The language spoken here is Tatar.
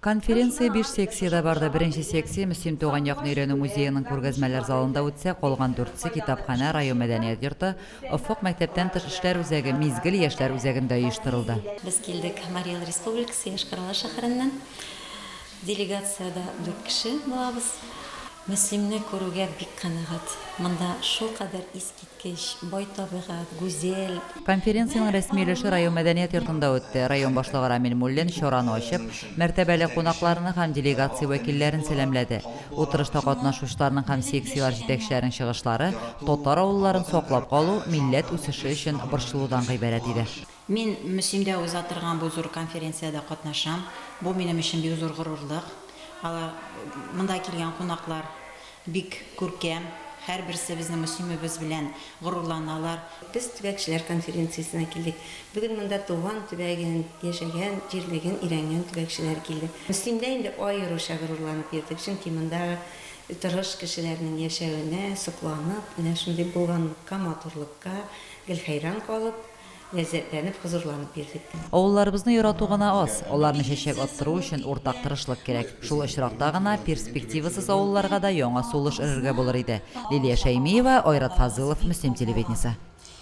Конференция 5 секцияда барды. Беренче секция Мөслим туган якны өйрәнү музееның күргәзмәләр залында үтсә, калган 4-се китапханә, район мәдәният йорты, Офык мәктәптән тыш эшләр үзәге, Мизгел яшьләр үзәгендә оештырылды. Без килдек Марий Эл Республикасы Яшкарала шәһәреннән. Делегациядә 4 кеше булабыз. Мөслимне күрүгә бик канәгать. Монда шул кадәр искиткеч, бай табигать, гүзәл. Конференциянең рәсми өлеше район мәдәният йортында үтте. Район башлыгы Рамил Муллин чараны ачып, мәртәбәле кунакларны һәм делегация вәкилләрен сәламләде. Утырышта катнашучыларның һәм секциялар җитәкчеләренең чыгышлары татар авылларын саклап калу, милләт үсеше өчен борчылудан гыйбарәт иде. Мин Мөслимдә уза торган бу зур конференциядә катнашам. Бу минем өчен бик зур горурлык. Монда килгән кунаклар бик күркәм, һәрберсе безнең Мөслимебез белән горурланалар. Без төбәкчеләр конференциясенә килдек. Бүген монда туган, төбәген, яшәгән, җирлеген, өйрәнгән төбәкчеләр килде. Мөслимдә инде аеруча горурланып йөрдек, чөнки монда тырыш кешеләрнең яшәвенә сокланып, менә шундый булганлыкка, матурлыкка гөлхәйран калып, ләззәтләнеп, хозурланып йөрдек. Авылларыбызны ярату гына аз, аларны чәчәк аттыру өчен уртак тырышлык кирәк. Шул очракта гына перспективасыз авылларга да яңа сулыш өрергә булыр иде. Лилия Шәймиева, Айрат Фазылов, Мөслим телевидениесе.